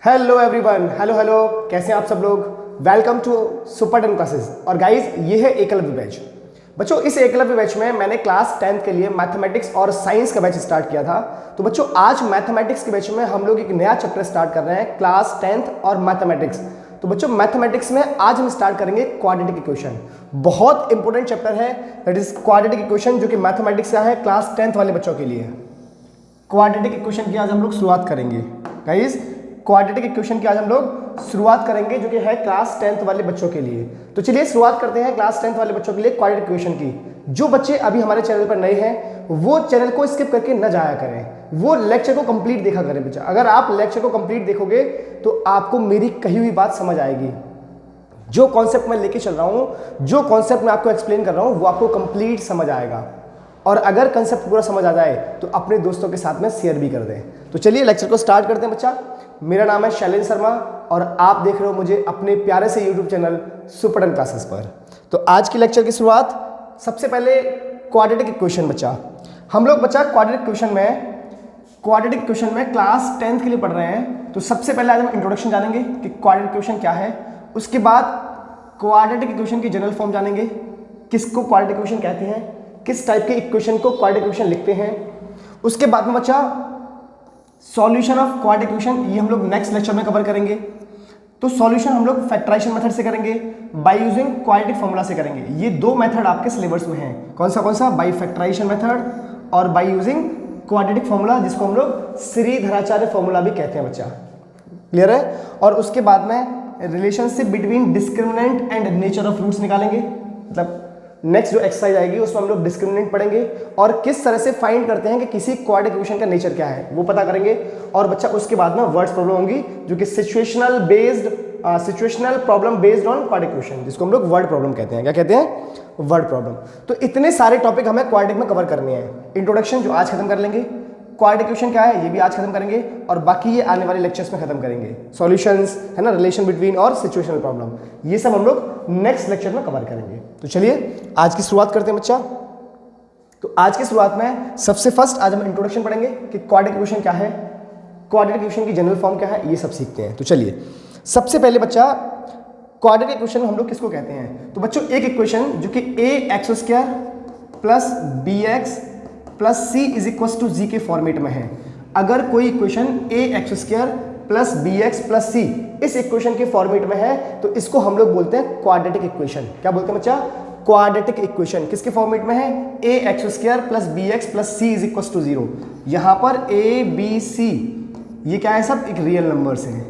Hello everyone, hello hello, कैसे हैं आप सब लोग। Welcome to super 10 classes. और गाइस, ये है एकलव्य बैच। बच्चों, इस एकलव्य बैच में मैंने क्लास 10th के लिए मैथमेटिक्स और साइंस का बैच स्टार्ट किया था। तो बच्चों, आज मैथमेटिक्स के बैच में हम लोग एक नया चैप्टर स्टार्ट कर रहे हैं, क्लास 10th और मैथमेटिक्स। तो बच्चों, मैथमेटिक्स में आज हम स्टार्ट करेंगे क्वाड्रेटिक इक्वेशन। बहुत इंपॉर्टेंट चैप्टर है, दैट इज क्वाड्रेटिक इक्वेशन, जो कि मैथमेटिक्स का है क्लास 10th वाले बच्चों के लिए। क्वाड्रेटिक इक्वेशन की आज हम लोग शुरुआत करेंगे गाइस। क्वाड्रेटिक इक्वेशन की आज हम लोग शुरुआत करेंगे, जो कि है क्लास 10th वाले बच्चों के लिए। तो चलिए शुरुआत करते हैं क्लास 10th वाले बच्चों के लिए क्वाड्रेटिक इक्वेशन की। जो बच्चे अभी हमारे चैनल पर नए हैं वो चैनल को स्किप करके न जाया करें, वो लेक्चर को कंप्लीट देखा करें बच्चा। अगर आप लेक्चर को कंप्लीट देखोगे तो आपको मेरी कही हुई बात समझ आएगी। जो कॉन्सेप्ट मैं लेके चल रहा हूँ, जो कॉन्सेप्ट मैं आपको एक्सप्लेन कर रहा हूँ, वो आपको कंप्लीट समझ आएगा। और अगर कंसेप्ट पूरा समझ आ जाए तो अपने दोस्तों के साथ में शेयर भी कर दें। तो चलिए लेक्चर को स्टार्ट करते हैं बच्चा। मेरा नाम है शैलेंद्र शर्मा और आप देख रहे हो मुझे अपने प्यारे से यूट्यूब चैनल सुपर 10 क्लासेस पर। तो आज की लेक्चर की शुरुआत सबसे पहले क्वाड्रेटिक इक्वेशन। बच्चा, हम लोग बच्चा क्वाड्रेटिक इक्वेशन में क्लास 10th के लिए पढ़ रहे हैं। तो सबसे पहले आज हम इंट्रोडक्शन जानेंगे कि क्वाड्रेटिक इक्वेशन क्या है। उसके बाद क्वाड्रेटिक इक्वेशन की जनरल फॉर्म जानेंगे, किसको क्वाड्रेटिक इक्वेशन कहते हैं, किस टाइप के इक्वेशन को क्वाड्रेटिक इक्वेशन लिखते हैं। उसके बाद में बच्चा सॉल्यूशन ऑफ क्वाड्रेटिक इक्वेशन, ये हम लोग नेक्स्ट लेक्चर में कवर करेंगे। तो सॉल्यूशन हम लोग फैक्टराइजेशन मेथड से करेंगे, बाय यूजिंग क्वाड्रेटिक फॉर्मूला से करेंगे। ये दो मेथड आपके सिलेबस में हैं। कौन सा? बाय फैक्टराइजेशन मेथड और बाय यूजिंग क्वाड्रेटिक फॉर्मूला, जिसको हम लोग श्रीधराचार्य फॉर्मूला भी कहते हैं बच्चा। क्लियर है? और उसके बाद में relationship between discriminant and nature of roots निकालेंगे। मतलब नेक्स्ट जो एक्सरसाइज आएगी उसमें हम लोग डिस्क्रिमिनेंट पढ़ेंगे और किस तरह से फाइंड करते हैं कि किसी क्वाड्रेटिक इक्वेशन का नेचर क्या है, वो पता करेंगे। और बच्चा उसके बाद में वर्ड्स प्रॉब्लम होंगी, जो कि situational problem based on quadratic equation, जिसको हम लोग वर्ड प्रॉब्लम कहते हैं। क्या कहते हैं? Word problem. तो इतने सारे टॉपिक हमें क्वाड्रेटिक में कवर करने हैं। इंट्रोडक्शन जो आज खत्म कर लेंगे, क्वाड्रेटिक इक्वेशन क्या है ये भी आज खत्म करेंगे, और बाकी ये आने वाले लेक्चर्स में खत्म करेंगे। सॉल्यूशंस है ना, रिलेशन बिटवीन और सिचुएशनल प्रॉब्लम, ये सब हम लोग नेक्स्ट लेक्चर में कवर करेंगे। तो चलिए आज की शुरुआत करते हैं बच्चा। तो आज की शुरुआत में सबसे फर्स्ट आज हम इंट्रोडक्शन पढ़ेंगे कि क्वाड्रेटिक इक्वेशन क्या है, क्वाड्रेटिक इक्वेशन की जनरल फॉर्म क्या है, ये सब सीखते हैं। तो चलिए सबसे पहले बच्चा, क्वाड्रेटिक इक्वेशन हम लोग किसको कहते हैं? तो बच्चों, एक इक्वेशन जो कि ax² plus bx plus c is equal to g के फॉर्मेट में है। अगर कोई equation ax² plus bx plus c इस इक्वेशन के फॉर्मेट में है तो इसको हम लोग बोलते हैं क्वाड्रेटिक इक्वेशन। क्या बोलते हैं बच्चा? Quadratic equation. किसके फॉर्मेट में है? ax² plus bx plus c is equal to 0। यहाँ पर a b c ये क्या है? सब एक रियल नंबर्स हैं।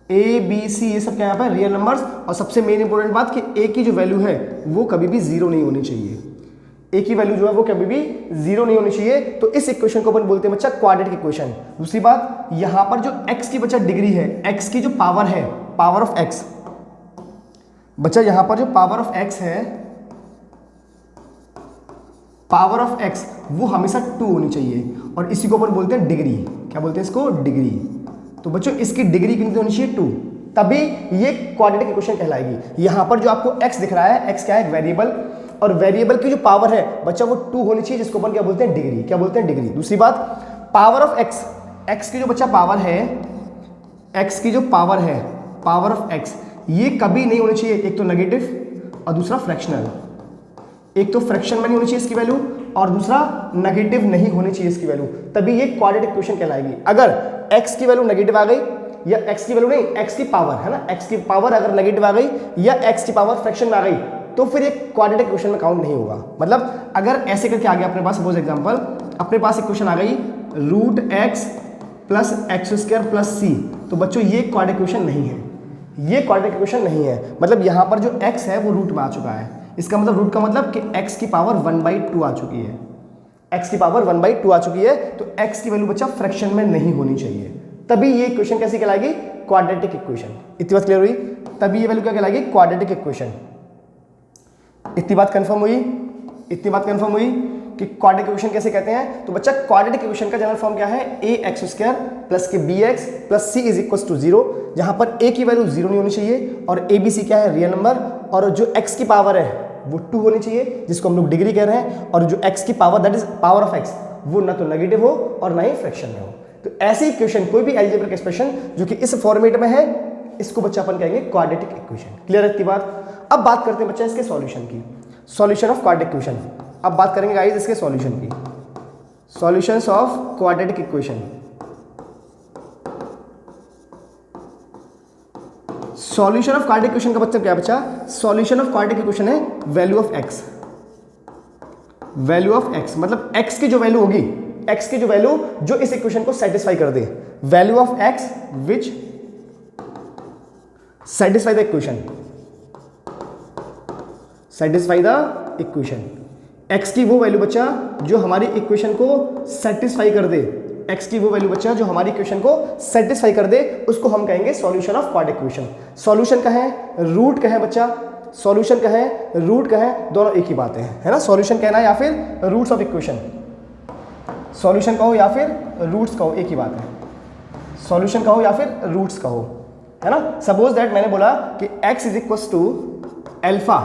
a b c ये सब क्या है? यहाँ पर रियल नंबर्स। और सबसे मेन इंपॉर्टेंट बात कि a की जो वैल्यू है वो कभी भी 0 नहीं होनी चाहिए। ए की वैल्यू जो है वो कभी भी 0 नहीं होनी चाहिए। तो इस इक्वेशन को अपन बोलते हैं बच्चा क्वाड्रेटिक इक्वेशन। दूसरी बात, यहां पर जो x की बच्चा डिग्री है, x की जो पावर है, पावर ऑफ x बच्चा, यहां पर जो पावर ऑफ x है, पावर ऑफ x वो हमेशा 2 होनी चाहिए, और इसी को अपन बोलते हैं डिग्री। क्या बोलते हैं इसको? डिग्री। तो बच्चों इसकी डिग्री कितनी होनी चाहिए? 2, तभी ये क्वाड्रेटिक इक्वेशन कहलाएगी। यहां पर जो आपको x दिख रहा है, x क्या है? वेरिएबल, और वेरिएबल की जो पावर है बच्चा वो 2 होनी चाहिए, जिसको अपन क्या बोलते हैं? डिग्री। क्या बोलते हैं? डिग्री। दूसरी बात, पावर ऑफ x, x की जो बच्चा पावर है, x की जो पावर है, पावर ऑफ x ये कभी नहीं होनी चाहिए, एक तो नेगेटिव और दूसरा फ्रैक्शनल। एक तो फ्रैक्शन में नहीं होनी चाहिए इसकी वैल्यू, और दूसरा नेगेटिव नहीं होनी चाहिए इसकी वैल्यू, तभी ये क्वाड्रेटिक इक्वेशन कहलाएगी। अगर x की वैल्यू नेगेटिव आ गई, या x की वैल्यू नहीं, x की पावर है ना, x की पावर अगर नेगेटिव आ गई या x की पावर फ्रैक्शन में आ गई तो फिर ये क्वाड्रेटिक इक्वेशन में काउंट नहीं होगा। मतलब अगर ऐसे करके आ गया अपने पास, सपोज एग्जांपल अपने पास इक्वेशन आ गई √x plus x² plus c, तो बच्चों ये क्वाड्रेटिक इक्वेशन नहीं है, ये क्वाड्रेटिक इक्वेशन नहीं है। मतलब यहाँ पर जो x है वो रूट में आ चुका है। इसका मतलब रूट का मतलब कि x की पावर 1/2 आ चुकी है, x की पावर 1/2 आ चुकी है। तो x की वैल्यू बच्चा फ्रैक्शन में नहीं होनी चाहिए, तभी ये इक्वेशन कैसी कहलाएगी? Quadratic equation. इतनी बात क्लियर हुई? तभी ये वैल्यू क्या कहलाएगी? Quadratic equation. इतनी बात कंफर्म हुई? इतनी बात कंफर्म हुई कि क्वाड्रेटिक इक्वेशन कैसे कहते हैं? तो बच्चा क्वाड्रेटिक इक्वेशन का जनरल फॉर्म क्या है? ax² प्लस के bx plus c is equal to 0, जहां पर a की वैल्यू 0 नहीं होनी चाहिए, और a b c क्या है? रियल नंबर, और जो x की पावर है वो 2 होनी चाहिए, जिसको हम लोग डिग्री कह रहे हैं, और जो x की power that is power of x वो ना तो नेगेटिव हो और ना ही फ्रैक्शन में हो, तो ऐसी इक्वेशन, कोई भी एल्जेब्रिक एक्सप्रेशन जो कि इस फॉर्मेट में है, इसको बच्चा अपन कहेंगे क्वाड्रेटिक इक्वेशन। क्लियर है इतनी बात? अब बात करते हैं बच्चा इसके सॉल्यूशन की, सॉल्यूशन ऑफ क्वाड्रेटिक इक्वेशन। अब बात करेंगे गाइस इसके सॉल्यूशन की, solutions of quadratic equation. Solution of quadratic equation का मतलब क्या बच्चा? सॉल्यूशन ऑफ क्वाड्रेटिक इक्वेशन है value of x. Value of x मतलब एक्स की जो वैल्यू होगी, एक्स की जो वैल्यू जो इस इक्वेशन को सेटिस्फाई कर दे, value of x which satisfy the equation, satisfy the equation। x की वो वैल्यू बच्चा जो हमारी इक्वेशन को सेटिस्फाई कर दे, x की वो वैल्यू बच्चा जो हमारी इक्वेशन को सेटिस्फाई कर दे, उसको हम कहेंगे solution of quadratic equation. Solution का है, रूट का है बच्चा, सॉल्यूशन का है, रूट का है, दोनों एक ही बात है ना? सॉल्यूशन कहना या फिर रूट्स ऑफ इक्वेशन, सॉल्यूशन कहो या फिर रूट्स कहो, एक ही बात है। सॉल्यूशन कहो या फिर रूट्स कहो, है ना? सपोज दैट मैंने बोला कि x is equal to alpha,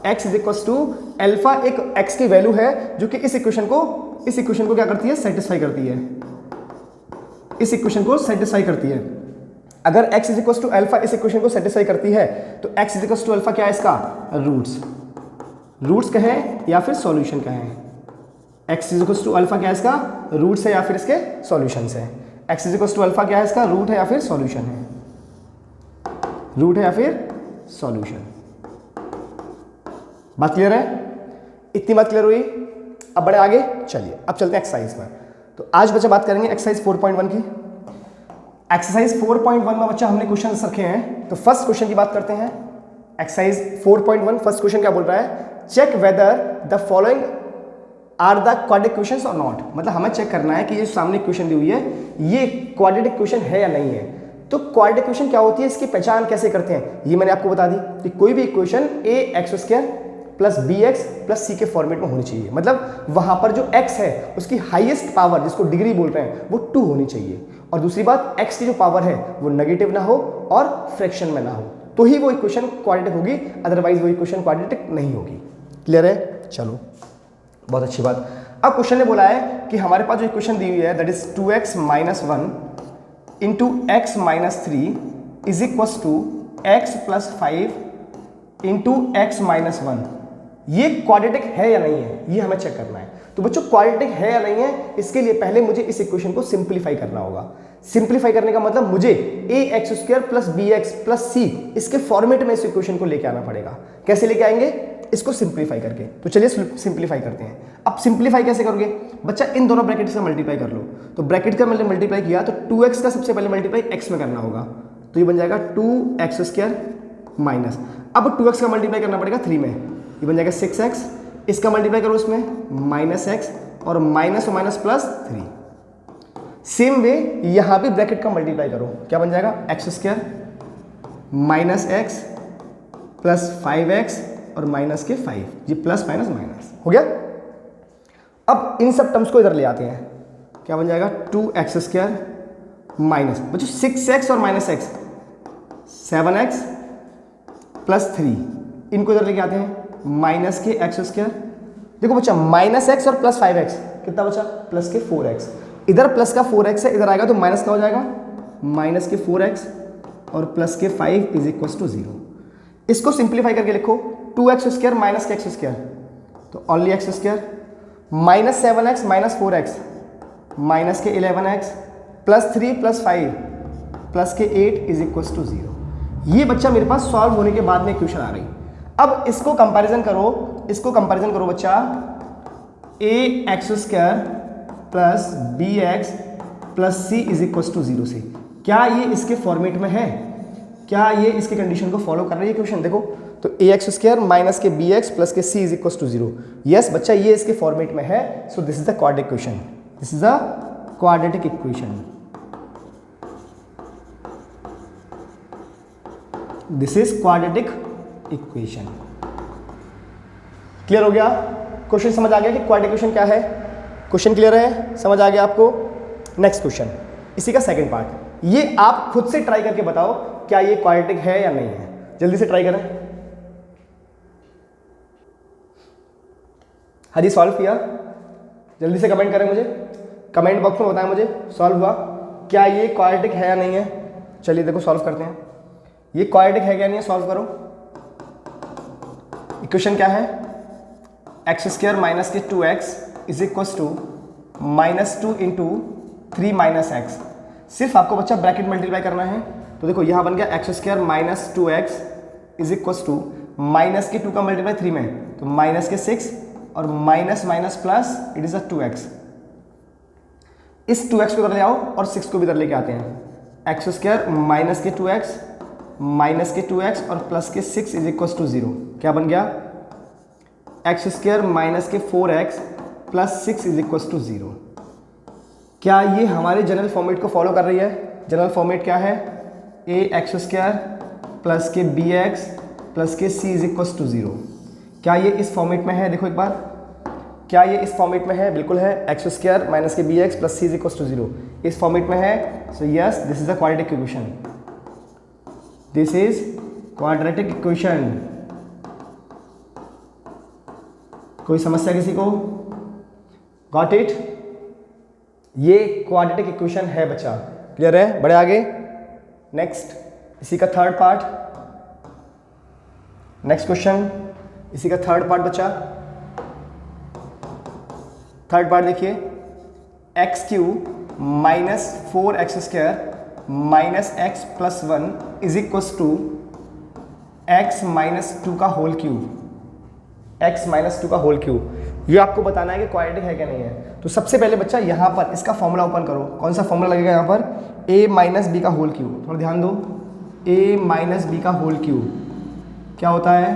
x is equal to alpha एक x की वैल्यू है जो कि इस इक्वेशन को क्या करती है? सेटिस्फाई करती है, इस इक्वेशन को सेटिस्फाई करती है। अगर x is equal to alpha इस इक्वेशन को सेटिस्फाई करती है तो x is equal to alpha क्या है इसका? रूट्स का है या फिर सॉल्यूशन का है। x is equal to alpha क्या है इसका? रूट्स है या फिर इसके सॉल्यूशंस है। x is equal to alpha क्या है इसका? रूट है या फिर सॉल्यूशन है, रूट है या फिर सॉल्यूशन। बात क्लियर है? इतनी बात क्लियर हुई? अब बड़े आगे चलिए, अब चलते हैं एक्सरसाइज पर। तो आज बच्चा बात करेंगे एक्सरसाइज 4.1 की। एक्सरसाइज 4.1 में बच्चा हमने क्वेश्चन रखे हैं, तो फर्स्ट क्वेश्चन की बात करते हैं। एक्सरसाइज 4.1 फर्स्ट क्वेश्चन क्या बोल रहा है? Check whether the following are the quadratic equations और नॉट। मतलब हमें चेक करना है कि ये सामने इक्वेशन दी हुई है ये क्वाड्रेटिक इक्वेशन है या नहीं है। तो क्वाड्रेटिक इक्वेशन क्या होती है, इसकी पहचान कैसे करते हैं, ये मैंने आपको बता दी कि कोई भी equation a x square plus b x plus c के फॉर्मेट में होनी चाहिए। मतलब वहां पर जो x है उसकी हाईएस्ट पावर, जिसको डिग्री बोल रहे हैं, वो 2 होनी चाहिए। और दूसरी बात, x की जो पावर है वो नेगेटिव ना हो और फ्रैक्शन में ना हो, तो ही वो इक्वेशन क्वाड्रेटिक होगी, अदरवाइज वो इक्वेशन क्वाड्रेटिक नहीं होगी। क्लियर है? चलो बहुत अच्छी बात। अब क्वेश्चन ने बोला है कि हमारे पास जो इक्वेशन दी हुई है that is 2x minus 1 into x minus 3 is equal to x plus 5 into x minus 1। ये क्वाड्रेटिक है या नहीं है, ये हमें चेक करना है। तो बच्चों क्वाड्रेटिक है या नहीं है, इसके लिए पहले मुझे इस इक्वेशन को सिंप्लीफाई करना होगा। सिंप्लीफाई करने का मतलब मुझे a x square plus b x plus c इसके फॉर्मेट में इस इक्वेशन को लेके आना पड़ेगा। कैसे लेके आएंगे? इसको सिंप्लीफाई करके। तो चलिए सिंप्लीफाई करते हैं। अब सिंप्लीफाई कैसे करोगे बच्चा? इन दोनों ब्रैकेट्स का मल्टीप्लाई कर लो। तो ब्रैकेट का मैंने मल्टीप्लाई किया तो 2x का सबसे पहले मल्टीप्लाई x में करना होगा, तो ये बन जाएगा 2x स्क्वायर माइनस, अब 2x का मल्टीप्लाई करना पड़ेगा 3 में, ये बन जाएगा 6x। इसका मल्टीप्लाई करो उसमें माइनस x और माइनस प्लस 3। सेम वे यहां भी ब्रैकेट का मल्टीप्लाई करो, क्या बन जाएगा? x square minus x plus 5x और माइनस के 5, ये प्लस माइनस माइनस हो गया। अब इन सब टर्म्स को इधर ले आते हैं, क्या बन जाएगा? 2x स्क्वायर माइनस बच्चों 6x और माइनस x 7x प्लस 3, इनको इधर लेके आते हैं माइनस के x स्क्वायर। देखो बच्चा माइनस x और प्लस 5x कितना बचा? प्लस के 4x। इधर प्लस का 4x है, इधर आएगा तो माइनस का हो जाएगा माइनस के 4x और प्लस के 5 इज इक्वल टू 0। इसको सिंप्लीफाई करके लिखो 2x स्क्वायर माइनस के x स्क्वायर, तो only x square minus 7x minus 4x minus के 11x प्लस 3 प्लस 5 प्लस के 8 इज इक्वल टू 0। ये बच्चा मेरे पास सॉल्व होने के बाद में क्वेश्चन आ रही। अब इसको कंपैरिजन करो बच्चा, a x square plus b x plus c is equal to 0 से। क्या ये इसके फॉर्मेट में है? क्या ये इसकी कंडीशन को फॉलो कर रही है क्वेश्चन? देखो तो ए एक्स स्क्वायर माइनस के बी एक्स प्लस के सी इज इक्वल टू 0। यस बच्चा ये इसके फॉर्मेट में है, so this is the quadratic equation, this is the quadratic equation, this is quadratic equation. Clear हो गया? क्वेश्चन समझ आ गया कि क्वाड्रेटिक इक्वेशन क्या है? क्वेश्चन क्लियर है? समझ आ गया आपको? नेक्स्ट क्वेश्चन, इसी का सेकंड पार्ट, ये आप खुद से ट्राई करके बताओ क्या ये क्वाड्रेटिक है या नहीं है। जल्दी से ट्राई करें। हाँ जी, सॉल्व किया? जल्दी से कमेंट करें मुझे, कमेंट बॉक्स में बताएं मुझे सॉल्व हुआ। क्या ये क्वाड्रेटिक है या नहीं है? चलिए देखो सॉल्व करते हैं। ये क्वाड्रेटिक है क्या नहीं है, सॉल्व करो। इक्वेशन क्या है? एक्स स्क्वायर माइनस के 2x is equals to -2 into 3 minus x. सिर्फ आपको बच्चा ब्रैकेट मल्टीप्लाई करना है। तो देखो यहाँ बन गया x square minus 2x is equals to minus के 2 का मल्टीप्लाई 3 में, तो माइनस के 6 और minus minus plus it is a 2x। इस 2x को इधर ले आओ और 6 को भी इधर लेके आते हैं। एक्स स्क्वायर माइनस के 2x माइनस के 2x और प्लस के 6 इज इक्वल्स टू 0। क्या बन गया? एक्स स्क्वायर माइनस के 4x plus 6 is equals to 0। क्या ये हमारे जनरल फॉर्मेट को फॉलो कर रही है? जनरल फॉर्मेट क्या है? ए एक्स स्क्वायर प्लस के बी एक्स प्लस के सी इज इक्वल्स टू 0। क्या ये इस फॉर्मेट में है? देखो एक बार, क्या ये इस फॉर्मेट में है? बिल्कुल है। एक्स स्क्वायर माइनस के b x plus c is equals to 0 इस फॉर्मेट में है। So yes, this is a quadratic equation. This is quadratic equation. कोई समस्या किसी को? Got it? ये क्वाड्रेटिक इक्वेशन है बच्चा। क्लियर है? बढ़े आगे। नेक्स्ट, इसी का थर्ड पार्ट। नेक्स्ट क्वेश्चन, इसी का थर्ड पार्ट बच्चा। थर्ड पार्ट देखिए, x cube minus 4x square minus x plus 1 is equals to x minus 2 का होल क्यूब। x माइनस 2 का होल क्यूब। ये आपको बताना है कि क्वाड्रेटिक है क्या नहीं है। तो सबसे पहले बच्चा यहाँ पर इसका फॉर्मूला ओपन करो। कौन सा फॉर्मूला लगेगा यहाँ पर? a माइनस बी का होल क्यूब। थोड़ा ध्यान दो, a माइनस बी का होल क्यूब क्या होता है?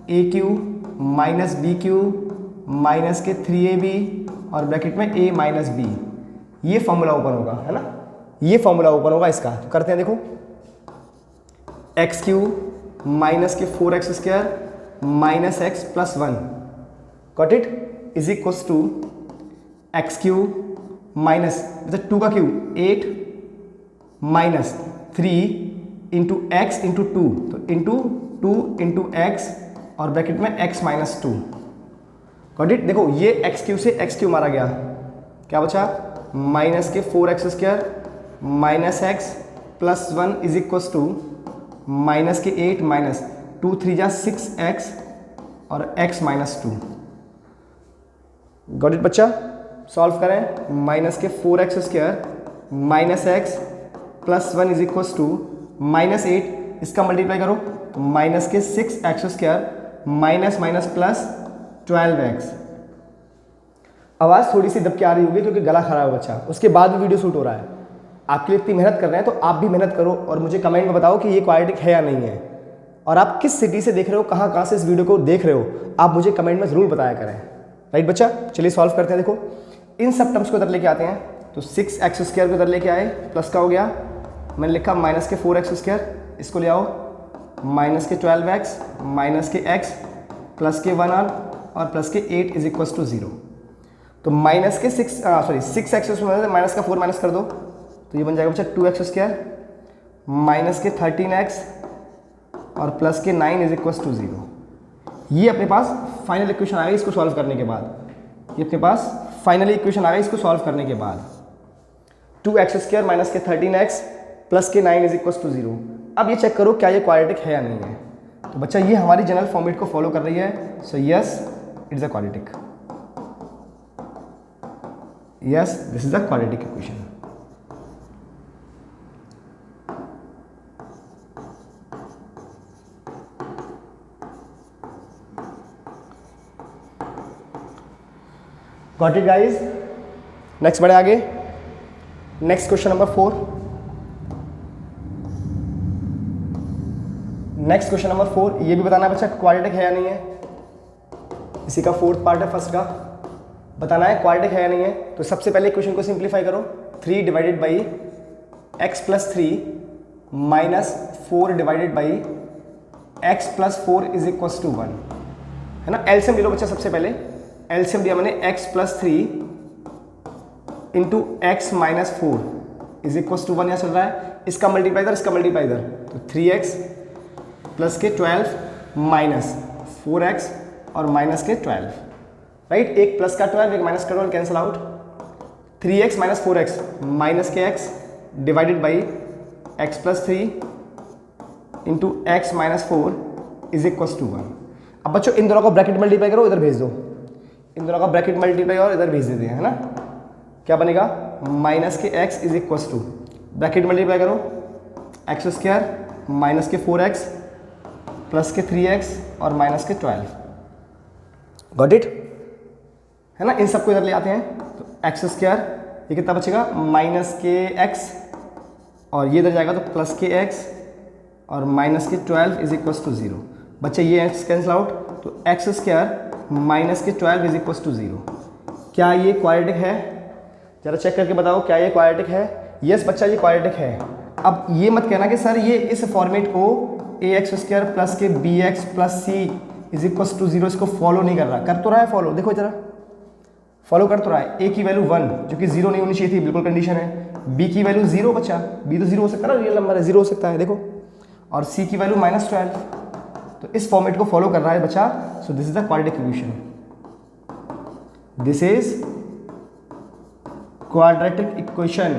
a cube minus b cube minus के 3ab और ब्रैकेट में a माइनस बी। ये फॉर्मूला ओपन होगा, है ना? ये फॉर्मूला ओपन होगा इसका। तो करते हैं, देखो, एक्स क्यूब माइनस के 4x square minus x plus 1 got it is equals to x cube minus 2 का cube 8 minus 3 into x into 2, तो इंटू 2 इंटू एक्स और ब्रैकेट में x माइनस 2 गॉट इट। देखो ये एक्स क्यूब से x cube मारा गया, क्या बचा? माइनस के 4x square minus x plus 1 is equals to minus के 8 माइनस 2 3 जा 6x और x माइनस 2 गॉट इट बच्चा। सॉल्व करें। माइनस के 4x square minus x plus 1 is equals to minus 8, इसका मल्टीप्लाई करो, माइनस के 6x square minus minus plus 12x। आवाज़ थोड़ी सी दब के आ रही होगी क्योंकि गला खराब है बच्चा, उसके बाद भी वीडियो शूट हो रहा है। आपके लिए इतनी मेहनत कर रहे हैं तो आप भी मेहनत करो और मुझे कमेंट में बताओ कि ये क्वाड्रेटिक है या नहीं है, और आप किस सिटी से देख रहे हो, कहाँ कहाँ से इस वीडियो को देख रहे हो, आप मुझे कमेंट में ज़रूर बताया करें। राइट बच्चा, चलिए सॉल्व करते हैं। देखो इन सब टर्म्स को इधर लेके आते हैं, तो 6x स्क्वायर को इधर लेके आए, प्लस का हो गया, मैंने लिखा माइनस के 4x स्क्वायर, इसको ले आओ माइनस के 12x माइनस के x प्लस के 1 और प्लस के 8 इज इक्वल्स टू 0। तो माइनस के 6x माइनस का 4 माइनस कर दो, तो ये बन जाएगा बच्चा 2x स्क्वायर माइनस के 13x और प्लस के 9 इज इक्वल्स टू 0। ये अपने पास फाइनल इक्वेशन आ गई इसको सॉल्व करने के बाद। ये अपने पास फाइनली इक्वेशन आ गई इसको सॉल्व करने के बाद। 2x स्क्वायर माइनस के 13x प्लस के 9 इज इक्वल्स टू 0। अब ये चेक करो क्या ये क्वाड्रेटिक है या नहीं है। तो बच्चा ये हमारी जनरल फॉर्मेट को फॉलो कर रही है, so yes it is a quadratic. Yes, this is a quadratic equation. Got it guys. Next बढ़े आगे। Next question number 4। Next question number 4, ये भी बताना है बच्चा क्वाड्रेटिक है या नहीं है। इसी का फोर्थ पार्ट है, फर्स्ट का बताना है क्वाड्रेटिक है या नहीं है। तो सबसे पहले क्वेश्चन को सिंप्लीफाई करो। 3 divided by x plus 3 minus 4 divided by x plus 4 is equals to 1, है ना। एलसीएम ले लो बच्चा। सबसे पहले एलसीएम दिया मैंने x plus 3 into x minus 4 is equals to 1 यहाँ चल रहा है। इसका मल्टीप्लाई इधर, इसका मल्टीप्लाई इधर, तो 3x प्लस के 12 माइनस 4x और माइनस के 12, राइट। एक प्लस का 12 एक माइनस का 12 cancel out. 3x minus 4x minus के x divided by x plus 3 into x minus 4 is equal to 1। अब बच्चों इन दोनों को ब्रैकेट मल्टीप्लाई करो, इधर भेज दो, इन दोनों का ब्रैकेट मल्टीप्लाई और इधर भेज देते हैं, है ना। क्या बनेगा, माइनस के x is equal to, bracket multiply करो, एक्स स्क्वायर माइनस के 4x प्लस के 3x और माइनस के 12। गॉट इट, है ना। इन सबको इधर ले आते हैं तो एक्स स्क्वायर ये कितना बचेगा, माइनस के एक्स, और ये इधर जाएगा तो प्लस के एक्स और माइनस के 12 इज इक्वल टू 0। बच्चे ये एक्स कैंसिल आउट, तो एक्स स्क्वायर माइनस के 12 इज इक्वल टू 0। क्या ये क्वाड्रेटिक है, जरा चेक करके बताओ, क्या ये क्वाड्रेटिक है। यस बच्चा ये क्वाड्रेटिक है। अब ये मत कहना कि सर ये इस फॉर्मेट को ए एक्स स्क्वायर प्लस के b x plus c is equal to 0 इसको फॉलो नहीं कर रहा। कर तो रहा है फॉलो, देखो जरा फॉलो कर तो रहा है। ए की वैल्यू 1 जो कि 0 नहीं होनी चाहिए थी, बिल्कुल कंडीशन है। बी की वैल्यू 0 बच्चा, बी तो 0 हो सकता है ना, रियल नंबर है, 0 हो सकता है देखो। और सी की वैल्यू -12, तो इस फॉर्मेट को फॉलो कर रहा है बच्चा। So this is the quadratic equation, this is quadratic equation,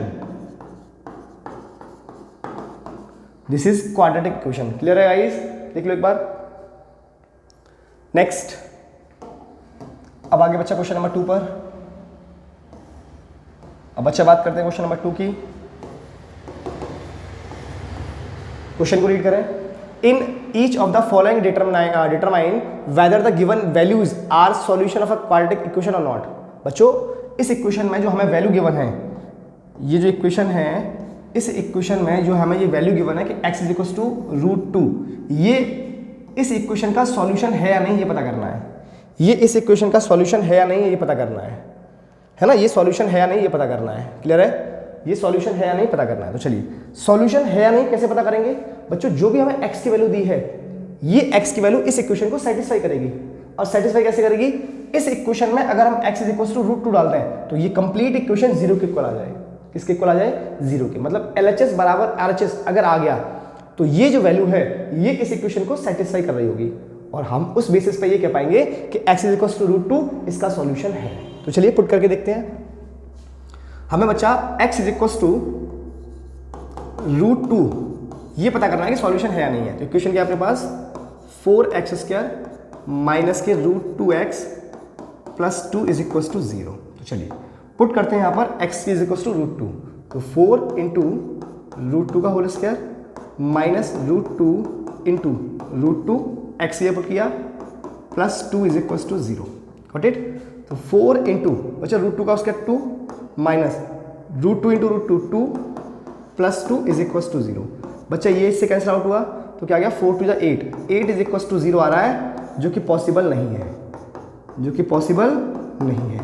this is quadratic equation. Clear है गाइस, देख लो एक बार। नेक्स्ट, अब आगे बच्चा क्वेश्चन नंबर 2 पर। अब बच्चा बात करते हैं क्वेश्चन नंबर 2 की। क्वेश्चन को रीड करें। In each of the following determine whether the given values are solution of a quadratic equation or not. बच्चों इस इक्वेशन में जो हमें वैल्यू गिवन है, ये जो इक्वेशन है, इस इक्वेशन में जो हमें ये वैल्यू गिवन है कि x इज इक्वल टू √2, ये इस इक्वेशन का सॉल्यूशन है या नहीं ये पता करना है। ये इस इक्वेशन का सॉल्यूशन है या नहीं ये पता करना है ना। ये सॉल्यूशन है या नहीं ये पता करना है। क्लियर है, ये सॉल्यूशन है या नहीं पता करना है। तो चलिए सॉल्यूशन है या नहीं कैसे पता करेंगे बच्चों, जो भी हमें x की वैल्यू दी है, ये x की वैल्यू इस इक्वेशन को सेटिस्फाई करेगी। और सेटिस्फाई कैसे करेगी, इस इक्वेशन में अगर हम x इज इक्वल टू √2 डालते हैं तो ये कंप्लीट इक्वेशन 0 के इक्वल आ जाएगी। किसके इक्वल आ जाए, 0 के। मतलब LHS बराबर RHS अगर आ गया तो ये जो वैल्यू है ये इस इक्वेशन को सेटिस्फाई कर रही होगी, और हम उस बेसिस पे ये कह पाएंगे कि x इज इक्वल टू √2 इसका सॉल्यूशन है। तो चलिए पुट करके देखते हैं। हमें बच्चा x इज इक्वल टू √2 ये पता करना है कि सॉल्यूशन है या नहीं है। तो इक्वेशन क्या है अपने पास, 4x² माइनस के √2x plus 2 is equal to 0। तो चलिए पुट करते हैं यहाँ पर x इज इक्वल टू √2, तो 4 इंटू √2 का whole square minus √2 into √2 x ये पुट किया plus 2 is equal to 0। Got it. तो 4 इंटू बच्चा √2 का square 2 minus √2 into √2 2 plus 2 is equal to 0। बच्चा ये इससे कैंसिल आउट हुआ तो क्या गया, 4 टू 8 इज इक्वल टू 0 आ रहा है, जो कि पॉसिबल नहीं है, जो कि पॉसिबल नहीं है।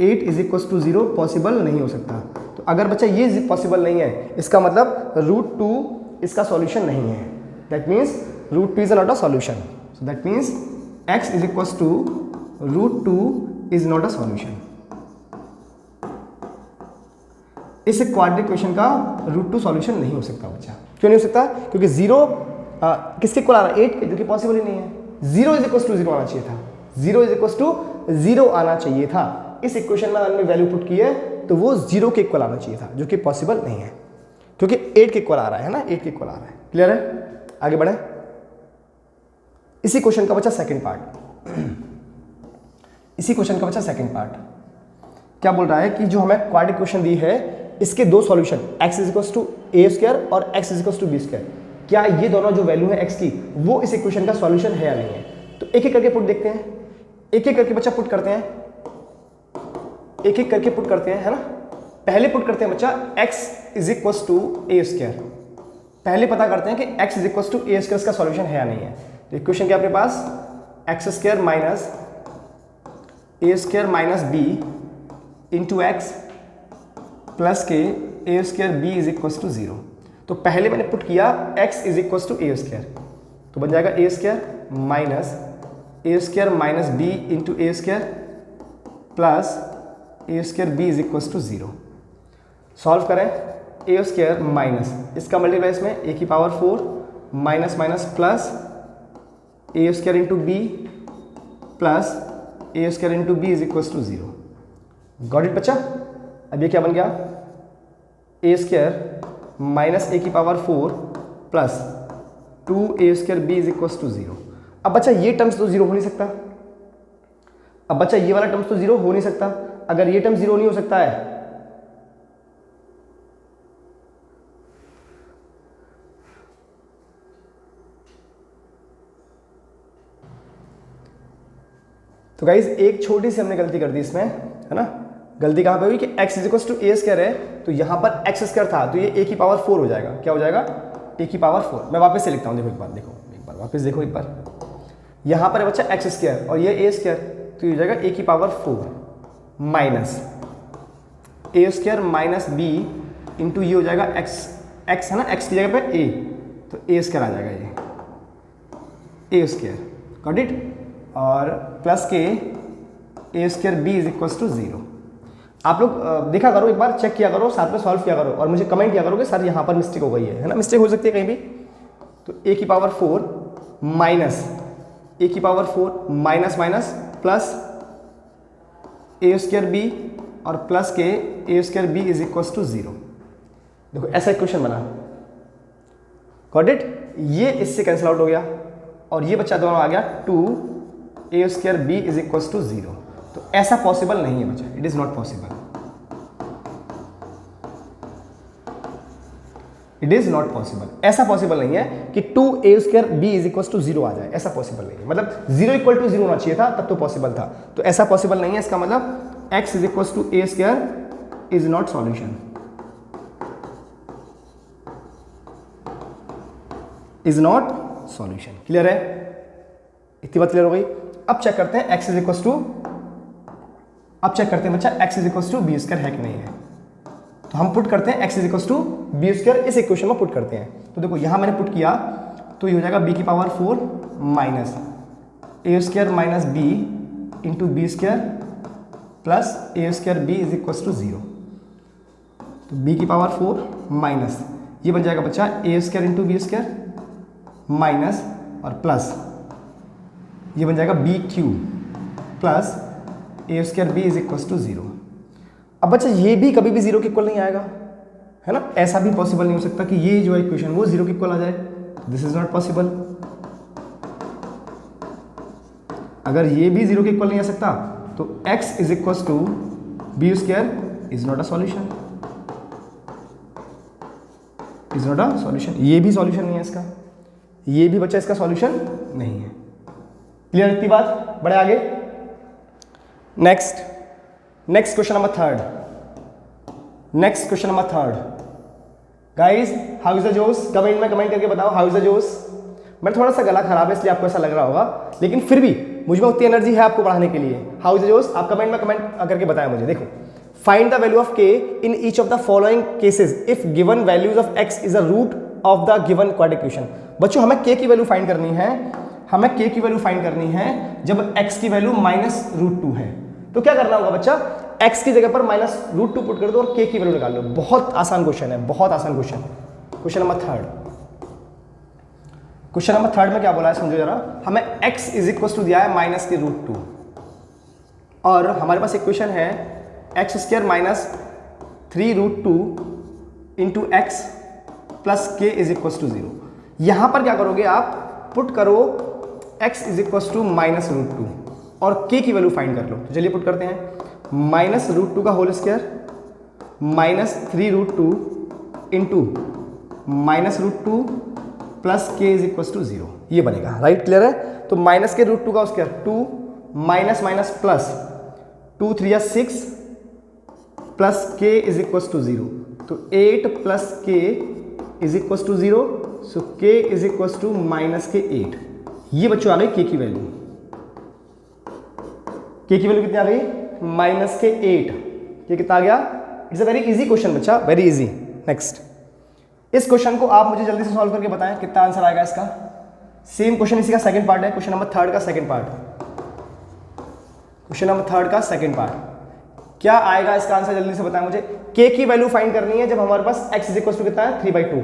8 इज इक्वल टू 0 पॉसिबल नहीं हो सकता। तो अगर बच्चा ये पॉसिबल नहीं है, इसका मतलब √2 इसका सॉल्यूशन नहीं है। That means √2 is not a solution. So that means x is equal to √2 is not a solution. इस क्वाड्रेटिक इक्वेशन का √2 सॉल्यूशन नहीं हो सकता बच्चा। क्यों नहीं हो सकता, क्योंकि 0 किसके इक्वल आ रहा है, 8 के, जो कि पॉसिबल ही नहीं है। 0 इज इक्वल टू 0 आना चाहिए था, 0 इज इक्वल टू 0 आना चाहिए था। इस इक्वेशन में हमने वैल्यू पुट की है तो वो 0 के इक्वल आना चाहिए था, जो कि पॉसिबल नहीं है, क्योंकि 8 के इक्वल आ रहा है ना, 8 के इक्वल आ रहा है। क्लियर है, आगे बढ़े। इसी क्वेश्चन का बच्चा सेकंड पार्ट, इसी क्वेश्चन का बच्चा सेकंड पार्ट क्या बोल रहा है कि जो हमें क्वाड्रेटिक इक्वेशन दी है इसके दो solution x is equal to a² और x is equal to b², क्या ये दोनों जो वैल्यू है x की वो इस इक्वेशन का सॉल्यूशन है या नहीं है। तो एक एक करके पुट देखते हैं, एक एक करके बच्चा पुट करते हैं, एक एक करके पुट करते हैं, है ना। पहले पुट करते हैं बच्चा x is equal to a²। पहले पता करते हैं कि x is equal to a² इसका सॉल्यूशन है या नहीं है। तो इक्वेशन क्या अपने पास, x² minus a² minus b into x plus के a² b is equal to 0। तो पहले मैंने पुट किया x is equal to a², तो बन जाएगा a² minus b into a² plus a² b is equal to 0। Solve करें, a² minus इसका मल्टीप्लाई इसमें a की power 4 minus minus plus a² into b plus a² into b is equal to 0। Got it बच्चा। अब ये क्या बन गया, ए स्क्वायर माइनस ए की power 4 plus 2a square b is equal to 0। अब बच्चा ये टर्म्स तो जीरो हो नहीं सकता, अब बच्चा ये वाला टर्म्स तो जीरो हो नहीं सकता। अगर ये टर्म जीरो नहीं हो सकता है तो गाइज एक छोटी सी हमने गलती कर दी इसमें, है ना। गलती कहां पे हुई कि x is equal to a square है, तो यहां पर एक्स स्क्वायर था, तो ये a की पावर 4 हो जाएगा। क्या हो जाएगा? a की पावर 4। मैं वापस से लिखता हूं, देखो एक बार, देखो एक बार वापस देखो एक बार। यहां पर है बच्चा एक्स स्क्वायर और ये a स्क्वायर, तो ये हो जाएगा a की power 4 minus a square minus b into ये हो जाएगा x है ना, x की जगह पे a, तो a स्क्वायर आ जाएगा, ये a स्क्वायर, गॉट इट। और प्लस के a square b is equal to 0। आप लोग देखा करो एक बार, चेक किया करो, साथ में सॉल्व किया करो और मुझे कमेंट किया करो कि सर यहाँ पर मिस्टेक हो गई है ना। मिस्टेक हो सकती है कहीं भी। तो ए की पावर 4 माइनस ए की power 4 minus minus plus a square b और प्लस के a square b is equal to 0। देखो ऐसा एक क्वेश्चन बना, गॉट इट। ये इससे कैंसिल आउट हो गया और ये बच्चा दोनों आ गया 2a square b is equal to 0। तो ऐसा पॉसिबल नहीं है बच्चा, it is not possible, it is not possible. ऐसा पॉसिबल नहीं है कि 2a square b is equal to 0 आ जाए, ऐसा पॉसिबल नहीं है। मतलब 0 इक्वल टू 0 होना चाहिए था, तब तो पॉसिबल था। तो ऐसा पॉसिबल नहीं है। इसका मतलब x is equal to a square is not solution, is not solution. Clear है? इतनी बात क्लियर हो गई। अब चेक करते हैं x इज इक्वल टू, अब चेक करते हैं बच्चा x is equal to b square है कि नहीं है। तो हम पुट करते हैं x is equal to b square, इस इक्वेशन में पुट करते हैं। तो देखो यहां मैंने पुट किया तो ये हो जाएगा b की power 4 minus a square minus b into b square plus a square b is equal to 0। तो b की पावर 4 माइनस ये बन जाएगा बच्चा a square into b square minus और प्लस ये बन जाएगा b q plus a square b is equal to 0। अब बच्चा ये भी कभी भी 0 के इक्वल नहीं आएगा, है ना। ऐसा भी पॉसिबल नहीं हो सकता कि ये जो इक्वेशन वो 0 के इक्वल आ जाए, दिस इज नॉट पॉसिबल। अगर ये भी 0 के इक्वल नहीं आ सकता तो x is equal to b square is not a solution, is not a solution. ये भी सॉल्यूशन नहीं है इसका, ये भी बच्चा इसका सॉल्यूशन नहीं है। क्लियर इतनी बात? बढ़े आगे। Next question number 3। Next question number 3। Guys how is the जोश? कमेंट में कमेंट करके बताओ हाउ इज द जोश। मैं थोड़ा सा गला खराब है इसलिए आपको ऐसा लग रहा होगा, लेकिन फिर भी मुझ में उतनी एनर्जी है आपको पढ़ाने के लिए। हाउ इज द जोश? आप कमेंट में कमेंट करके बताएं मुझे। देखो, find the value of k in each of the following cases if given values of x is a root of the given quadratic equation. बच्चों हमें k की वैल्यू फाइंड करनी है, हमें k की वैल्यू फाइंड करनी है जब x की वैल्यू -√2 है। तो क्या करना होगा बच्चा? x की जगह पर -√2 पुट कर दो और k की वैल्यू निकाल लो। बहुत आसान क्वेश्चन है, बहुत आसान क्वेश्चन है। Question number 3। क्वेश्चन नंबर 3 में क्या बोला है समझो जरा। हमें x इज इक्वल टू दिया है -√2 और हमारे पास इक्वेशन है x square minus 3√2 into x plus के इज इक्वल टू 0। यहां पर क्या करोगे आप? पुट करो x इज इक्वल टू -√2 और k की वैल्यू फाइंड कर लो। तो चलिए पुट करते हैं, -√2 का whole square minus 3√2 into -√2 plus k is equal to 0, ये बनेगा। राइट, क्लियर है? तो माइनस के √2 का square 2 minus minus plus 2 3 6 plus k is equal to 0। तो 8 plus k is equal to 0। So k is equal to -8। ये बच्चों आ गई k की वैल्यू। k की वैल्यू कितनी आ गई? -8। ये कितना आ गया? It's a very easy question बच्चा, वेरी इजी। नेक्स्ट, इस क्वेश्चन को आप मुझे जल्दी से सॉल्व करके बताएं कितना आंसर आएगा इसका। सेम क्वेश्चन, इसी का सेकंड पार्ट है, क्वेश्चन नंबर 3 का सेकंड पार्ट। क्वेश्चन नंबर 3 का सेकंड पार्ट क्या आएगा इसका आंसर? जल्दी से बताएं मुझे। k की वैल्यू फाइंड करनी है जब हमारे पास x इज इक्वल टू कितना है? 3/2।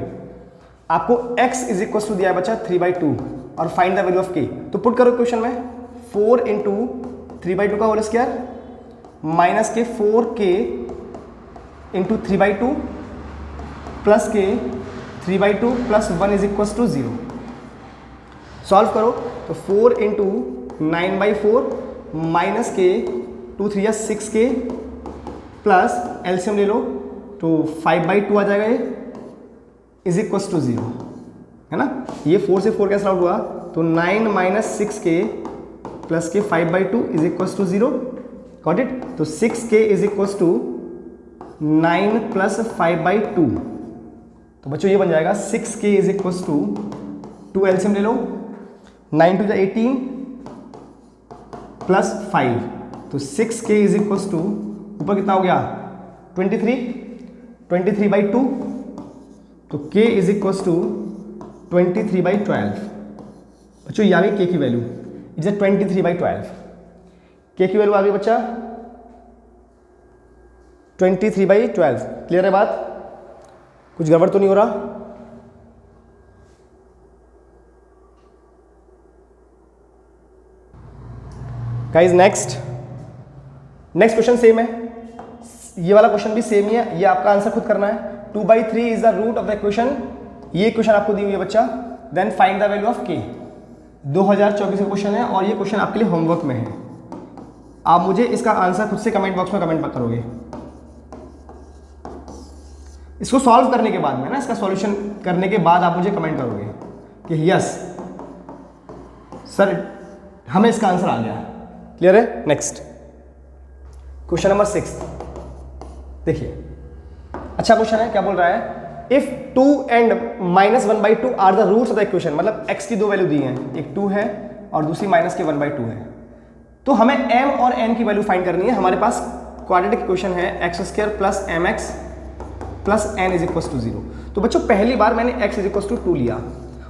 आपको x इज इक्वल टू दिया है बच्चा 3/2 और find the value of k। तो पुट करो क्वेश्चन में 4 इंटू 3/2 का होल स्क्वायर माइनस के 4k into 3/2 plus k 3/2 plus 1 is equal to 0। Solve करो तो 4 इंटू 9/4 माइनस के 2 3 या 6 के प्लस एलसीएम ले लो तो 5/2 आ जाएगा, ये इज इक्वल टू 0 है ना। ये 4 से 4 कैंसिल आउट हुआ तो 9 माइनस 6 के plus k 5/2 is equal to 0। Got it. तो 6k is equal to 9 plus 5/2। तो बच्चों ये बन जाएगा 6k is equal to 2 LCM ले लो, 9 2 18 प्लस 5 तो 6k इज इक्वल टू ऊपर कितना हो गया 23/2 तो k इज इक्वल टू 23/12। बच्चों ये आ गई k की वैल्यू, इज 23/12। k की वैल्यू आ गई बच्चा 23/12। क्लियर है बात, कुछ गड़बड़ तो नहीं हो रहा। गाइस नेक्स्ट क्वेश्चन सेम है, ये वाला क्वेश्चन भी सेम ही है, ये आपका आंसर खुद करना है। 2/3 is the root of the equation, ये इक्वेशन आपको दी हुई है बच्चा। Then find the value of k। 2024 का क्वेश्चन है और ये क्वेश्चन आपके लिए होमवर्क में है। आप मुझे इसका आंसर खुद से कमेंट बॉक्स में कमेंट करोगे। इसको सॉल्व करने के बाद में ना, इसका सॉल्यूशन करने के बाद आप मुझे कमेंट करोगे कि यस सर हमें इसका आंसर आ गया। क्लियर है। नेक्स्ट क्वेश्चन नंबर 6 देखिए, अच्छा क्वेश्चन है। क्या बोल रहा है, if 2 and -1/2 are the roots of the equation, मतलब x की दो वैल्यू दी हैं, एक 2 है और दूसरी माइनस के 1/2 है, तो हमें m और n की वैल्यू फाइंड करनी है। हमारे पास क्वाड्रेटिक इक्वेशन है x² plus mx plus n is equal to 0। तो बच्चों पहली बार मैंने x इज इक्वल टू 2 लिया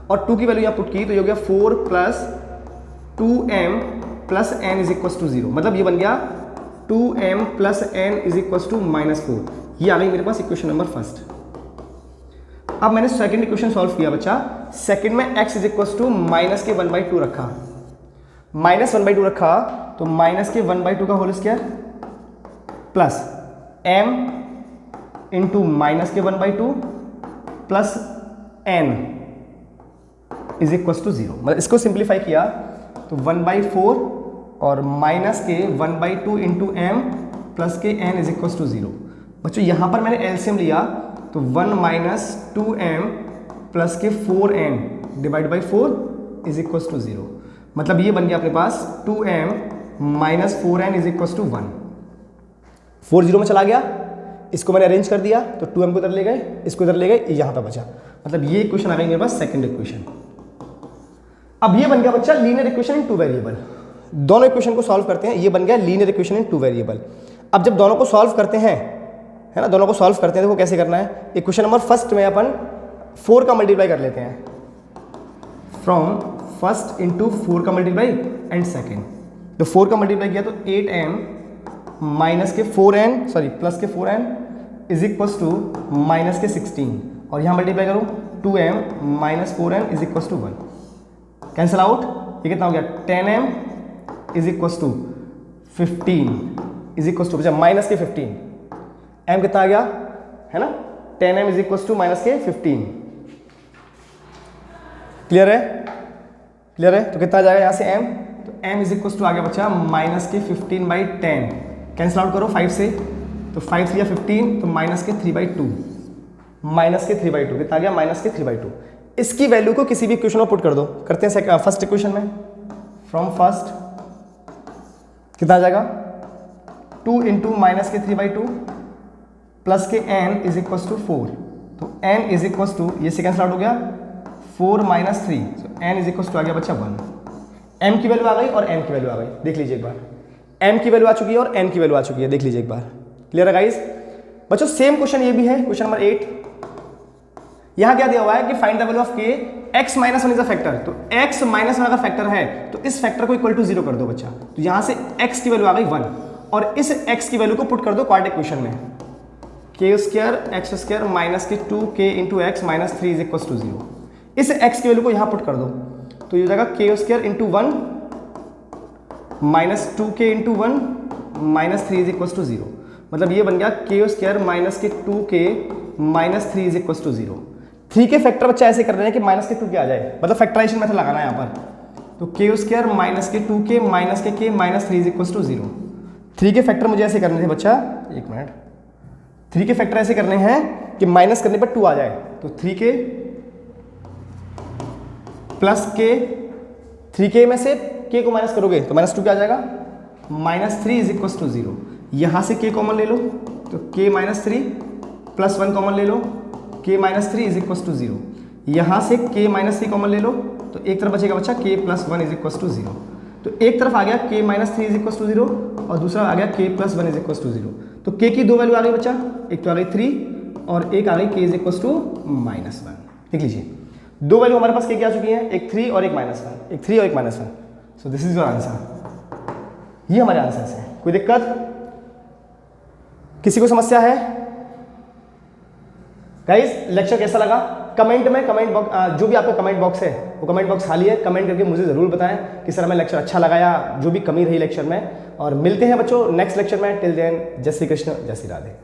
और 2 की वैल्यू यहाँ पुट की तो ये हो गया 4 plus 2m plus n is equal to 0। मतलब ये बन गया 2m plus n is equal to -4। ये आ गई मेरे पास इक्वेशन नंबर फर्स्ट। अब मैंने सेकंड इक्वेशन सॉल्व किया बच्चा। सेकंड में x is equal to minus के 1/2 रखा, -1/2 रखा तो माइनस के 1/2 का whole square plus m into minus के 1/2 plus n is equal to 0। मतलब इसको सिंप्लीफाई किया तो 1/4 और माइनस के 1/2 इंटू m प्लस के n इज इक्वल टू 0। बच्चों यहाँ पर मैंने एलसीएम लिया तो 1 माइनस 2m प्लस के 4n divide by 4 is equal to 0। मतलब ये बन गया अपने पास 2m minus 4n is equal to 1। 4 0 में चला गया, इसको मैंने अरेंज कर दिया तो 2m को इधर ले गए, इसको इधर ले गए, यहाँ पे बचा। मतलब ये इक्वेशन आ गई मेरे पास सेकंड इक्वेशन। अब ये बन गया बच्चा लीनियर इक्वेशन इन 2 वेरिएबल। दोनों इक्वेशन को सॉल्व करते हैं, ये बन गया लीनियर इक्वेशन इन 2 वेरिएबल। अब जब दोनों को सॉल्व करते हैं, है ना, दोनों को सॉल्व करते हैं, देखो कैसे करना है। इक्वेशन नंबर फर्स्ट में अपन 4 का मल्टीप्लाई कर लेते हैं, फ्रॉम फर्स्ट इंटू 4 का मल्टीप्लाई एंड सेकेंड। तो 4 का मल्टीप्लाई किया तो 8m माइनस के 4n सॉरी प्लस के 4n is equal to minus के 16 और यहाँ मल्टीप्लाई करूँ 2m minus 4n is equal to 1। Cancel out, ये कितना हो गया 10m is equal to 15 is equal to बचा माइनस के 15, m कितना आ गया है ना 10m is equal to minus के 15। क्लियर है, क्लियर है। तो कितना आ जाएगा यहाँ से m, तो m इज इक्वल टू आ गया बच्चा माइनस के 15/10। कैंसिल आउट करो 5 से, तो 5 3 15 तो माइनस के 3/2, माइनस के 3/2 कितना आ गया माइनस के 3/2। इसकी वैल्यू को किसी भी इक्वेशन में पुट कर दो। करते हैं फर्स्ट इक्वेशन में, फ्रॉम फर्स्ट कितना आ जाएगा 2 इंटू माइनस के 3/2 प्लस के n इज इक्वल टू 4। तो n इज इक्वल टू ये से कैंसिल आउट हो गया 4 माइनस 3, तो n इज इक्वल टू आ गया बच्चा 1। m की वैल्यू आ गई और n की वैल्यू आ गई, देख लीजिए एक बार। m की वैल्यू आ चुकी है और n की वैल्यू आ चुकी है, देख लीजिए एक बार। क्लियर है गाइस। बच्चों सेम क्वेश्चन ये भी है, क्वेश्चन नंबर 8। यहाँ क्या दिया हुआ है कि find the value of k, x minus 1 is a factor. तो x माइनस 1 अगर फैक्टर है तो इस फैक्टर को इक्वल टू 0 कर दो बच्चा। तो यहाँ से x की वैल्यू आ गई 1 और इस x की वैल्यू को पुट कर दो क्वाड्रेटिक इक्वेशन में, k square x square minus के 2k into x minus 3 is equal to 0। इस x की वैल्यू को यहाँ पुट कर दो तो ये हो जाएगा k square into 1 minus 2k into 1 minus 3 is equal to 0। मतलब ये बन गया k स्क्वायर माइनस के 2k minus 3 is equal to 0। 3 के फैक्टर बच्चा ऐसे कर रहे हैं कि माइनस के 2 के आ जाए, मतलब फैक्टराइजेशन मेथड लगाना है यहाँ पर। तो के स्क्वायर माइनस के 2 के माइनस के माइनस 3 इज इक्वल टू 0। 3 के फैक्टर मुझे ऐसे करने थे बच्चा, एक मिनट, 3 के फैक्टर ऐसे करने हैं कि माइनस करने पर 2 आ जाए। तो 3 के प्लस के, 3 के में से के को माइनस करोगे तो माइनस 2 क्या आ जाएगा, माइनस 3 इज इक्वल टू 0। यहाँ से के कॉमन ले लो तो के माइनस 3 प्लस 1 कॉमन ले लो, के माइनस 3 इज इक्वल टू 0। यहाँ से के माइनस 3 कॉमन ले लो तो एक तरफ बचेगा बच्चा के प्लस 1 इज इक्वल टू 0। तो एक तरफ आ गया के माइनस 3 इज इक्वल टू 0 और दूसरा आ गया के प्लस 1 इज इक्वल टू 0। तो के की 2 वैल्यू आ गई बच्चा, एक तो आ गई 3 और एक आ गई के इज इक्वल टू माइनस 1। देख लीजिए 2 वैल्यू हमारे पास के आ चुकी हैं, एक 3 और एक माइनस 1, एक 3 और एक minus 1। So this is your answer. ये हमारे आंसर्स हैं। कोई दिक्कत, किसी को समस्या है? गाइस लेक्चर कैसा लगा कमेंट में, कमेंट बॉक्स जो भी आपका कमेंट बॉक्स है वो कमेंट बॉक्स खाली है, कमेंट करके मुझे ज़रूर बताएं कि सर हमें लेक्चर अच्छा लगा या जो भी कमी रही लेक्चर में। और मिलते हैं बच्चों नेक्स्ट लेक्चर में। टिल देन जय श्री कृष्ण, जय श्री राधे।